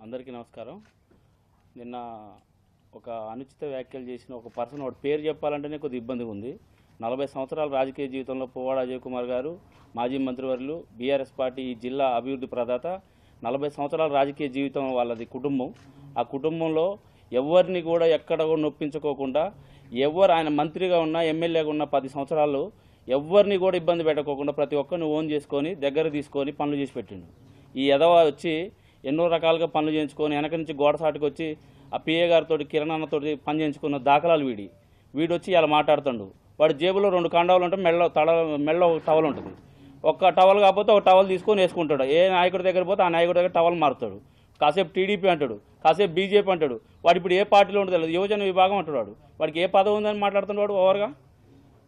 అందరికీ నమస్కారం. నిన్న ఒక అనుచిత వ్యాఖ్యలు చేసిన ఒక పర్సన్ వాడి పేరు చెప్పాలంటేనే కొద్దిగా ఇబ్బందిగా ఉంది. 40 సంవత్సరాల రాజకీయ జీవితంలో పువ్వాడ అజయ్ కుమార్ గారు మాజీ మంత్రివర్యులు, బీఆర్ఎస్ పార్టీ ఈ జిల్లా అభివృద్ధి ప్రదాత. 40 సంవత్సరాల రాజకీయ జీవితం వాళ్ళది కుటుంబం. ఆ కుటుంబంలో ఎవరిని కూడా ఎక్కడ కూడా నొప్పించుకోకుండా, ఆయన మంత్రిగా ఉన్నా ఎమ్మెల్యేగా ఉన్న 10 సంవత్సరాలు ఎవరిని కూడా ఇబ్బంది పెట్టకోకుండా ప్రతి ఒక్కరిని ఓన్ చేసుకొని దగ్గర తీసుకొని పనులు చేసి పెట్టిండు. ఈ ఎదవ వచ్చి ఎన్నో రకాలుగా పనులు చేయించుకొని వెనక నుంచి గోడసాటుకు వచ్చి ఆ పిఏ గారితో కిరణ్ అన్నతో పని చేయించుకున్న దాఖలాలు వీడు వచ్చి ఇలా మాట్లాడుతుండు. వాడి జేబులో 2 కండావులు ఉంటే మెడలో టవల్ ఉంటుంది. ఒక్క టవల్ కాకపోతే ఒక టవల్ తీసుకొని వేసుకుంటాడు. ఏ నాయకుడి దగ్గర పోతే ఆ నాయకుడి దగ్గర టవల్ మారుతాడు. కాసేపు టీడీపీ అంటాడు, కాసేపు బీజేపీ అంటాడు. వాడు ఇప్పుడు ఏ పార్టీలో ఉంటుంది, యువజన విభాగం అంటాడు. వాడికి ఏ పదవి ఉందని మాట్లాడుతున్నాడు ఓవర్గా.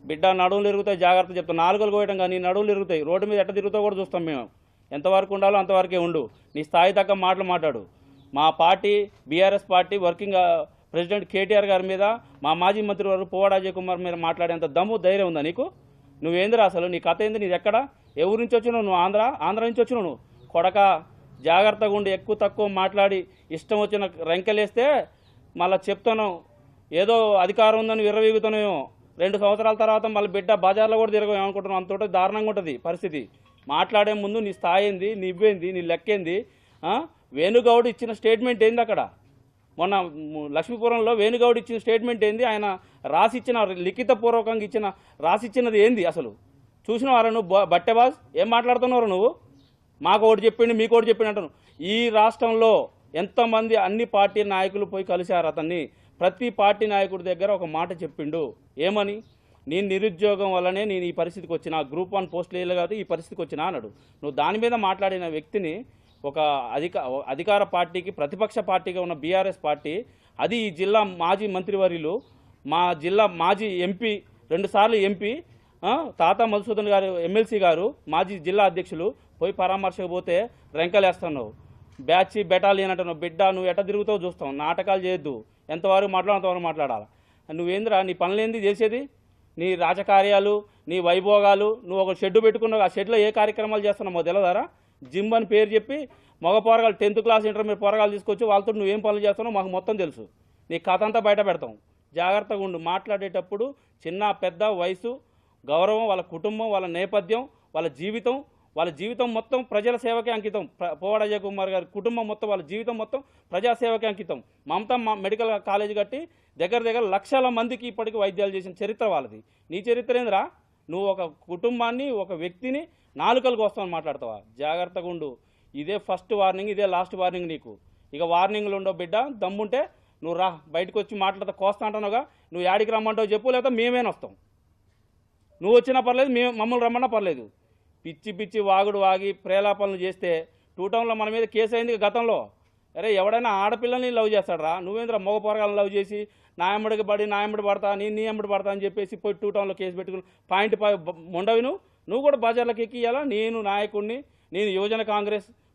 బిడ్డ నడువులు ఇరుగుతాయి, జాగ్రత్త చెప్తాం. 4 కోయటం కానీ నడువులు ఇరుగుతాయి. రోడ్డు మీద ఎట్ట తిరుగుతా కూడా చూస్తాం మేము. ఎంతవరకు ఉండాలో అంతవరకే ఉండు. నీ స్థాయి తగ్గ మాటలు మాట్లాడు. మా party BRS party working president KTR గారి మీద, మా మాజీ మంత్రి వారు పువ్వాడ అజయ్ కుమార్ మీద మాట్లాడేంత దమ్ము ధైర్యం ఉందా నీకు? నువ్వేందిరా అసలు? నీ కథ ఏంది? నీది ఎక్కడ? ఎవరి నుంచి వచ్చినావు నువ్వు? ఆంధ్ర నుంచి వచ్చినావు నువ్వు. కొడక జాగ్రత్తగా ఉండి ఎక్కువ తక్కువ మాట్లాడి ఇష్టం వచ్చిన రంకెలేస్తే మళ్ళీ చెప్తాను ఏదో అధికారం ఉందని విర్రవీగుతున్నామేమో. 2 సంవత్సరాల తర్వాత మళ్ళీ బిడ్డ బజార్లో కూడా తిరగమనుకుంటున్నాం. అంతటా దారుణంగా ఉంటుంది పరిస్థితి. మాట్లాడే ముందు నీ స్థాయి ఏంది, నువ్వేంది, నీ లెక్కేంది? వేణుగౌడ్ ఇచ్చిన స్టేట్మెంట్ ఏంది? అక్కడ మొన్న లక్ష్మీపురంలో వేణుగౌడ్ ఇచ్చిన స్టేట్మెంట్ ఏంది? ఆయన రాసిచ్చిన లిఖితపూర్వకంగా రాసిచ్చినది ఏంది అసలు? చూసినవారా నువ్వు? బట్టెబాజ్ ఏం మాట్లాడుతున్నావు నువ్వు? మాకు ఒకటి చెప్పిండు, మీకు ఒకటి చెప్పిండు అంటాను. ఈ రాష్ట్రంలో ఎంతమంది అన్ని పార్టీ నాయకులు పోయి కలిశారు అతన్ని. ప్రతి పార్టీ నాయకుడి దగ్గర ఒక మాట చెప్పిండు. ఏమని? నేను నిరుద్యోగం వల్లనే నేను ఈ పరిస్థితికి వచ్చిన, గ్రూప్ 1 పోస్టులు వేయలే కాదు ఈ పరిస్థితికి వచ్చినా అన్నాడు. నువ్వు దాని మీద మాట్లాడిన వ్యక్తిని ఒక అధికార పార్టీకి ప్రతిపక్ష పార్టీగా ఉన్న బీఆర్ఎస్ పార్టీ, అది ఈ జిల్లా మాజీ మంత్రివర్యులు, మా జిల్లా మాజీ ఎంపీ, 2 సార్లు ఎంపీ తాతా మధుసూదన్ గారు ఎమ్మెల్సీ గారు, మాజీ జిల్లా అధ్యక్షులు పోయి పరామర్శకు పోతే రెంకలేస్తున్నావు. బ్యాచ్ బెటాలియన్ అంటున్నావు. బిడ్డ నువ్వు ఎట్ట తిరుగుతావు చూస్తావు. నాటకాలు చేయొద్దు. ఎంతవరకు అంతవరకు మాట్లాడాలి. నువ్వేంద్రా నీ పనులేంది చేసేది? నీ రాజకార్యాలు, నీ వైభోగాలు. నువ్వు ఒక షెడ్డు పెట్టుకున్నావు. ఆ షెడ్లో ఏ కార్యక్రమాలు చేస్తున్నావు తెలియదారా? జిమ్ అని పేరు చెప్పి మగ పోరగాలు 10th క్లాస్ ఇంటర్మీడియట్ పోరగాలు తీసుకొచ్చి వాళ్ళతో నువ్వేం పనులు చేస్తున్నావు మాకు మొత్తం తెలుసు. నీ కథ అంతా బయట పెడతాం. జాగ్రత్తగా ఉండు. మాట్లాడేటప్పుడు చిన్న పెద్ద వయసు, గౌరవం, వాళ్ళ కుటుంబం, వాళ్ళ నేపథ్యం, వాళ్ళ జీవితం మొత్తం ప్రజల సేవకే అంకితం. పువ్వాడ అజయ్ కుమార్ గారి కుటుంబం మొత్తం, వాళ్ళ జీవితం మొత్తం ప్రజాసేవకే అంకితం. మమతా మెడికల్ కాలేజ్ కట్టి దగ్గర లక్షల మందికి ఇప్పటికీ వైద్యాలు చేసిన చరిత్ర వాళ్ళది. నీ చరిత్ర ఏందిరా? నువ్వు ఒక కుటుంబాన్ని, ఒక వ్యక్తిని నాలుకలకు వస్తామని మాట్లాడతావా? జాగ్రత్తగా ఉండు. ఇదే ఫస్ట్ వార్నింగ్, ఇదే లాస్ట్ వార్నింగ్ నీకు. ఇక వార్నింగ్లు ఉండవు బిడ్డ. దమ్ముంటే నువ్వు రా, బయటకు వచ్చి మాట్లాడతా. కోస్తా అంటున్నావుగా, నువ్వు యాడికి రమ్మంటావు చెప్పు, లేదా మేమేనా వస్తాం. నువ్వు వచ్చినా పర్లేదు, మమ్మల్ని రమ్మన్నా పర్లేదు. పిచ్చి వాగుడు వాగి ప్రేలాపనలు చేస్తే 2 టౌన్లో మన మీద కేసు అయింది గతంలో. అరే ఎవడైనా ఆడపిల్లల్ని లవ్ చేస్తాడరా? నువ్వేంద్ర మగ పోరగాలను లవ్ చేసి నా ఎంబడి పడతా, నీ ఎంబడి పడతా అని చెప్పేసి పోయి 2 టౌన్లో కేసు పెట్టుకుని పాయింట్ మొండవి నువ్వు కూడా బజార్లకు ఎక్కియాలా? నేను నాయకుడిని, నేను యువజన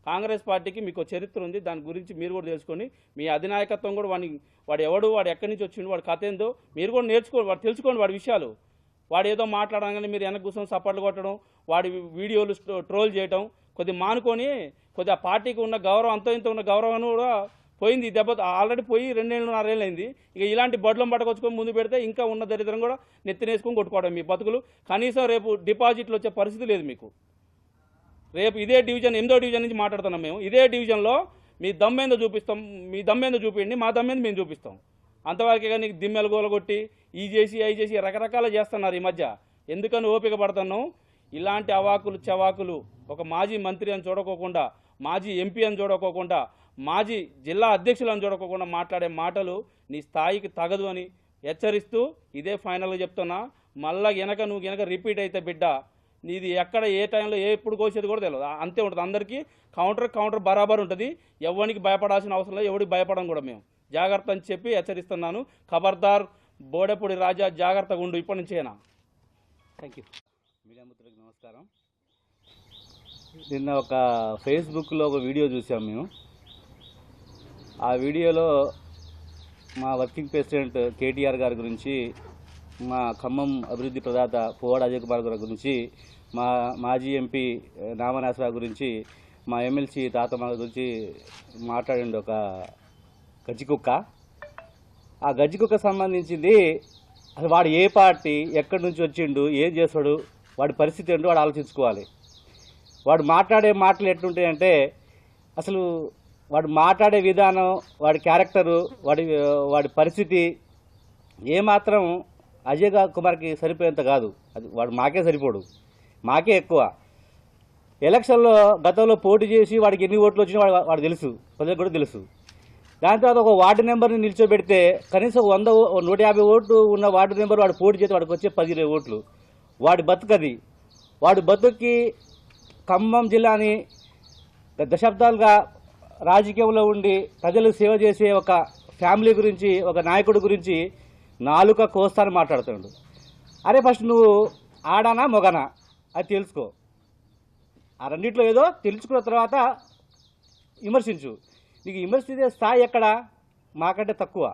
కాంగ్రెస్ పార్టీకి మీకు చరిత్ర ఉంది. దాని గురించి మీరు కూడా తెలుసుకొని మీ అధినాయకత్వం కూడా వాడు ఎక్కడి నుంచి వచ్చిండు, వాడి కథ ఏందో మీరు కూడా నేర్చుకోండి, వాడు తెలుసుకోండి వాడి విషయాలు. వాడు ఏదో మాట్లాడగానే మీరు వెనక కూర్చొని సపోర్ట్లు కొట్టడం, వాడి వీడియోలు ట్రోల్ చేయడం కొద్దిగా మానుకొని, కొద్దిగా పార్టీకి ఉన్న గౌరవం, అంతో ఇంత ఉన్న గౌరవం కూడా పోయింది. దెబ్బ ఆల్రెడీ పోయి 2.5 ఏళ్ళు అయింది. ఇక ఇలాంటి బడ్లం పట్టుకొచ్చుకొని ముందు పెడితే ఇంకా ఉన్న దరిద్రం కూడా నెత్తినేసుకొని కొట్టుకోవడం మీ బతుకులు. కనీసం రేపు డిపాజిట్లు వచ్చే పరిస్థితి లేదు మీకు. రేపు ఇదే డివిజన్ 8వ డివిజన్ నుంచి మాట్లాడుతున్నాం మేము. ఇదే డివిజన్లో మీ దమ్మేందో చూపిస్తాం. మీ దమ్మేందో చూపించండి, మా దమ్మేందో మేము చూపిస్తాం. అంతవరకే కానీ దిమ్మెలు గోలగొట్టి ఈ చేసి రకరకాలు చేస్తున్నారు ఈ మధ్య. ఎందుకని ఓపిక పడుతున్నాం? ఇలాంటి అవాకులు చవాకులు ఒక మాజీ మంత్రి అని చూడకోకుండా, మాజీ ఎంపీ అని చూడకోకుండా, మాజీ జిల్లా అధ్యక్షులు అని చూడకోకుండా మాట్లాడే మాటలు నీ స్థాయికి తగదు అని హెచ్చరిస్తూ ఇదే ఫైనల్గా చెప్తున్నా. మళ్ళా నువ్వు రిపీట్ అయితే బిడ్డ, నీది ఎక్కడ ఏ టైంలో ఎప్పుడు కోసేది కూడా తెలియదు. అంతే ఉంటుంది. అందరికీ కౌంటర్ బరాబర్ ఉంటుంది. ఎవరికి భయపడాల్సిన అవసరం లేదు, ఎవరికి భయపడం కూడా మేము. జాగ్రత్త అని చెప్పి హెచ్చరిస్తున్నాను. ఖబర్దార్ బోడెపూడి రాజా, జాగ్రత్తగా ఉండు ఇప్పటి నుంచేనా. Thank you. మీడియా మిత్రులకు నమస్కారం. నిన్న ఒక ఫేస్బుక్లో ఒక వీడియో చూసాం మేము. ఆ వీడియోలో మా వర్కింగ్ ప్రెసిడెంట్ కేటీఆర్ గారి గురించి, మా ఖమ్మం అభివృద్ధి ప్రదాత పువ్వాడ అజయ్ కుమార్ గారి గురించి, మా మాజీ ఎంపీ నామనాసరావు గురించి మా ఎమ్మెల్సీ తాత మా గురించి మాట్లాడిండు ఒక గజ్జి కుక్క. ఆ గజ్జి కుక్క సంబంధించింది అసలు వాడు ఏ పార్టీ, ఎక్కడి నుంచి వచ్చిండు, ఏం చేస్తాడు, వాడి పరిస్థితి ఏంటో వాడు ఆలోచించుకోవాలి. వాడు మాట్లాడే మాటలు ఎట్లుంటాయంటే అసలు వాడు మాట్లాడే విధానం, వాడి క్యారెక్టరు, వాడి పరిస్థితి ఏమాత్రం అజయ్ కుమార్కి సరిపోయేంత కాదు. అది వాడు మాకే సరిపోడు, మాకే ఎక్కువ. ఎలక్షన్లో గతంలో పోటీ చేసి వాడికి ఎన్ని ఓట్లు వచ్చినా వాడు తెలుసు, ప్రజలకు కూడా తెలుసు. దాని తర్వాత ఒక వార్డు నెంబర్ని నిల్చోబెడితే కనీసం 150 ఓట్లు ఉన్న వార్డు నెంబర్ వాడు పోటీ చేస్తే వాడికి వచ్చే 10-20 ఓట్లు. వాడి బతుకది. వాడి బతుక్కి ఖమ్మం జిల్లాని దశాబ్దాలుగా రాజకీయంలో ఉండి ప్రజలకు సేవ చేసే ఒక ఫ్యామిలీ గురించి, ఒక నాయకుడి గురించి నాలుక కోస్తాను మాట్లాడుతున్నాడు. అరే ఫస్ట్ నువ్వు ఆడానా మొగనా అది తెలుసుకో. ఆ రెండిట్లో ఏదో తెలుసుకున్న తర్వాత విమర్శించు. నీకు విమర్శించే స్థాయి ఎక్కడ? మాకంటే తక్కువ.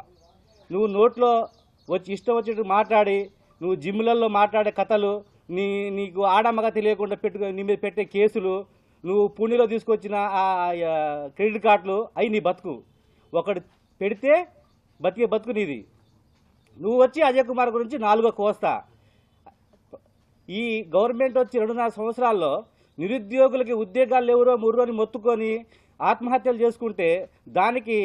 నువ్వు నోట్లో వచ్చి ఇష్టం వచ్చినట్టు మాట్లాడి, నువ్వు జిమ్లలో మాట్లాడే కథలు, నీకు ఆడమ్మగా తెలియకుండా నీ మీద పెట్టే కేసులు, నువ్వు పుణ్యలో తీసుకొచ్చిన ఆ క్రెడిట్ కార్డులు, అవి నీ బతుకు. ఒకటి పెడితే బతికే బతుకు నీది. నువ్వు వచ్చి అజయ్ కుమార్ గురించి నాలుగో కోస్తా. ఈ గవర్నమెంట్ వచ్చి 2.5 సంవత్సరాల్లో నిరుద్యోగులకి ఉద్యోగాలు ఎవరో ముర్రో అని మొత్తుకొని ఆత్మహత్యలు చేసుకుంటే దానికి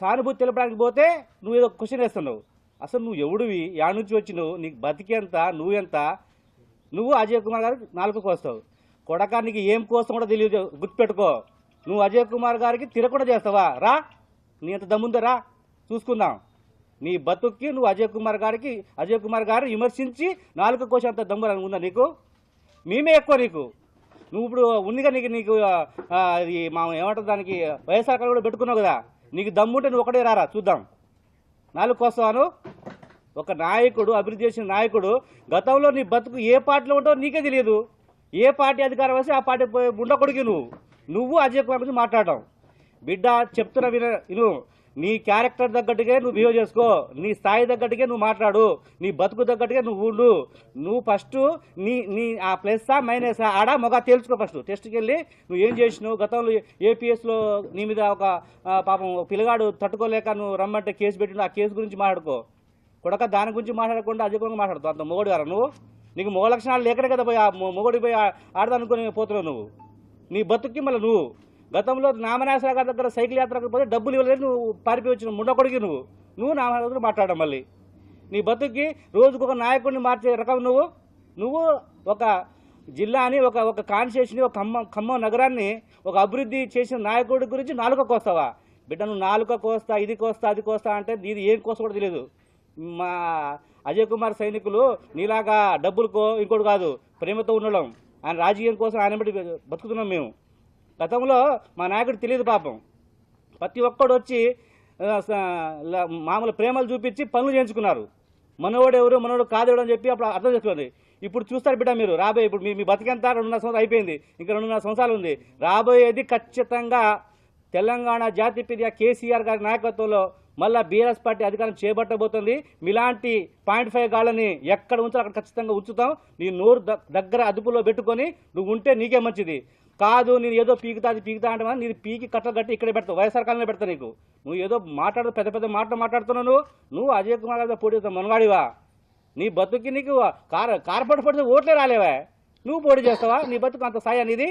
సానుభూతి తెలపడానికి పోతే నువ్వు ఏదో క్వశ్చన్ వేస్తున్నావు. అసలు నువ్వు ఎవడివి, యాడ్ నుంచి వచ్చినావు, నీకు బతికెంత, నువ్వెంత? నువ్వు అజయ్ కుమార్ గారికి నాలుగుకు వస్తావు. కొడకా నీకు ఏం కోసం కూడా తెలియదు, గుర్తుపెట్టుకో. నువ్వు అజయ్ కుమార్ గారికి తిరగకుండా చేస్తావా? రా, నీ అంత దమ్ముందో రా, చూసుకుందాం. నీ బతుక్కి నువ్వు అజయ్ కుమార్ గారు విమర్శించి నాలుగు కోసం అంత దమ్ము ఉందా నీకు? మేమే ఎక్కువ నీకు. నువ్వు ఇప్పుడు ఉందిగా నీకు అది మా ఏమంటుంది దానికి వైఎస్ఆర్ కార్డు కూడా పెట్టుకున్నావు కదా. నీకు దమ్ముంటే నువ్వు ఒకటే రారా చూద్దాం. నాలుగు కోస్తాను. ఒక నాయకుడు, అభివృద్ధి చేసిన నాయకుడు, గతంలో నీ బతుకు ఏ పార్టీలో ఉంటావో నీకే తెలియదు. ఏ పార్టీ అధికారం వస్తే ఆ పార్టీ ఉండకొడికి నువ్వు అజయ్ కుమార్ గురించి మాట్లాడటం. బిడ్డ చెప్తున్నా విను. నీ క్యారెక్టర్ తగ్గట్టుగా నువ్వు బిహేవ్ చేసుకో, నీ స్థాయి తగ్గట్టుగా నువ్వు మాట్లాడు, నీ బతుకు తగ్గట్టుగా నువ్వు ఉండు. నువ్వు ఫస్ట్ నీ ఆ ప్లస్సా మైనసా ఆడా మొగ తెలుసుకో. ఫస్ట్ టెస్ట్కి వెళ్ళి నువ్వు ఏం చేసినావు. గతంలో ఏపీఎస్లో నీ మీద ఒక పాపం పిల్లగాడు తట్టుకోలేక నువ్వు రమ్మంటే కేసు పెట్టిన ఆ కేసు గురించి మాట్లాడుకో. కొడక దాని గురించి మాట్లాడకుండా అజయ్ కుమార్ మాట్లాడుతావు. అంత మొగడు గారా నువ్వు? నీకు మొగ లక్షణాలు లేకనే కదా పోయి ఆ మొగడికి పోయి ఆడదానుకొని పోతున్నావు నువ్వు. నీ బతుక్కి మళ్ళీ నువ్వు గతంలో నామనాసరా గారి దగ్గర సైకిల్ యాత్రకు పోతే డబ్బులు ఇవ్వలేదు, నువ్వు పారిపోయి వచ్చిన ముండకొడికి నువ్వు నామనాసరా మాట్లాడడం. మళ్ళీ నీ బతుక్కి రోజుకు ఒక నాయకుడిని మార్చే రకం నువ్వు ఒక జిల్లాని, ఒక కాన్స్టిట్యూషన్ని, ఒక ఖమ్మం నగరాన్ని ఒక అభివృద్ధి చేసిన నాయకుడి గురించి నాలుక కోస్తావా? బిడ్డ నువ్వు నాలుక కోస్తా, ఇది కోస్తా, అది కోస్తా అంటే నీది ఏం కోస్తా కూడా తెలియదు. మా అజయ్ కుమార్ సైనికులు నీలాగా డబ్బులకో ఇంకోటి కాదు, ప్రేమతో ఉండడం. ఆయన రాజకీయం కోసం ఆయన బట్టి బతుకుతున్నాం మేము. గతంలో మా నాయకుడు తెలియదు పాపం. ప్రతి ఒక్కడు వచ్చి మామూలు ప్రేమలు చూపించి పనులు చేయించుకున్నారు. మనోడు ఎవరు, మనోడు కాదేవుడు అని చెప్పి అప్పుడు అర్థం చేసుకోండి. ఇప్పుడు చూస్తారు బిడ్డ మీరు రాబోయే, ఇప్పుడు మీ బతికెంత 2.5 సంవత్సరాలు అయిపోయింది, ఇంకా 2.5 సంవత్సరాలు ఉంది. రాబోయేది ఖచ్చితంగా తెలంగాణ జాతిపిత కేసీఆర్ గారి నాయకత్వంలో మళ్ళీ బీఆర్ఎస్ పార్టీ అధికారం చేపట్టబోతుంది. మీలాంటి 0.5 గాళ్ళని ఎక్కడ ఉంచాలో అక్కడ ఖచ్చితంగా ఉంచుతాం. నీ నోరు దగ్గర అదుపులో పెట్టుకొని నువ్వు ఉంటే నీకే మంచిది. కాదు నేను ఏదో పీకుతా అంటే నీది పీకి కట్టలు కట్టి ఇక్కడే పెడతావు, వైఎస్ఆర్ కాలంలో పెడతా నీకు. నువ్వు ఏదో పెద్ద మాటలు మాట్లాడుతున్నావు. నువ్వు అజయ్ కుమార్ గారితో పోటీ చేస్తావు మనవాడివా? నీ బతుకి నీకు కార్పొరేట్ పడితే ఓట్లే రాలేవా? నువ్వు పోటీ చేస్తావా? నీ బతుకు అంత సాయి అనేది.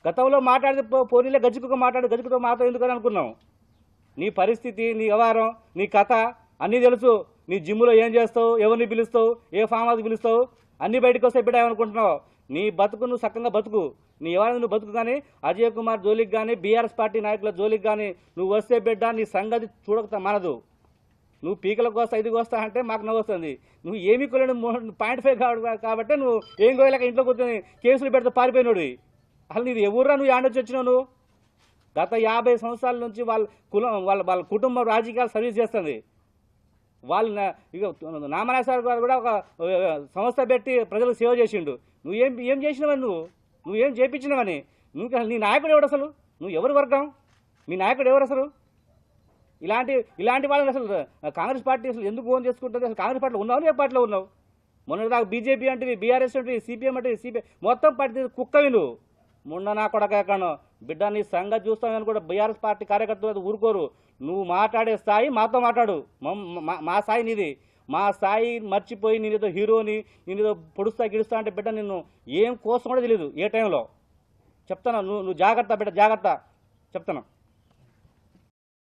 గతంలో మాట్లాడితే పోనీలే, గజ్జుకు గజ్జుకుతో మాత్రం ఎందుకని అనుకున్నావు. నీ పరిస్థితి, నీ వ్యవహారం, నీ కథ అన్నీ తెలుసు. నీ జిమ్లో ఏం చేస్తావు, ఎవరిని పిలుస్తావు, ఏ ఫామ్ హౌస్ పిలుస్తావు, అన్నీ బయటకు వస్తే పెట్టామనుకుంటున్నావు. నీ బతుకు నువ్వు సక్కంగా బతుకు, నీ ఎవరైనా నువ్వు బతుకు. కానీ అజయ్ కుమార్ జోలికి కానీ బీఆర్ఎస్ పార్టీ నాయకుల జోలికి కానీ నువ్వు వస్తే బిడ్డ నీ సంగతి చూడక మనదు. నువ్వు పీకలకు వస్తా, ఇది వస్తా అంటే మాకు నవ్వు వస్తుంది. నువ్వు ఏమీ కొలేడు 0.5 కాబట్టి నువ్వు ఏం కోయలేక ఇంట్లో కూర్చొని కేసులు పెడితే పారిపోయినోడు. అసలు నీది ఎవరురా? నువ్వు యాడ్ వచ్చినావు నువ్వు? గత 50 సంవత్సరాల నుంచి వాళ్ళ కుటుంబం రాజకీయాలు సర్వీస్ చేస్తుంది. వాళ్ళు నామనాసార్ గారు కూడా ఒక సంస్థ పెట్టి ప్రజలకు సేవ చేసిండు. నువ్వేం చేసినవని, నువ్వేం చేయించినవని? నీ నాయకుడు ఎవడు అసలు? నువ్వు ఎవరు వర్గం? మీ నాయకుడు ఎవరు అసలు? ఇలాంటి వాళ్ళని అసలు కాంగ్రెస్ పార్టీ అసలు ఎందుకు ఓన్ చేసుకుంటుంది? అసలు కాంగ్రెస్ పార్టీలో ఉన్నావు, ఏ పార్టీలో ఉన్నావు? మొన్న దాకా బీజేపీ అంటే, బీఆర్ఎస్ అంటే, సిపిఎం అంటే సిపిఐ, మొత్తం పార్టీ కుక్కవి నువ్వు. మొన్న నా కొడక ఎక్కడో బిడ్డ నీ సంగతి చూస్తామని కూడా బీఆర్ఎస్ పార్టీ కార్యకర్తలు ఊరుకోరు. నువ్వు మాట్లాడే స్థాయి మాతో మాట్లాడు, మా స్థాయి నీది. మా స్థాయి మర్చిపోయి నేనేదో హీరోని, నేనేదో పొడుస్తా గిడుస్తా అంటే బిడ్డ నిన్ను ఏం కోసం కూడా తెలియదు ఏ టైంలో. చెప్తాను, నువ్వు జాగ్రత్త బిడ్డ, జాగ్రత్త చెప్తాను.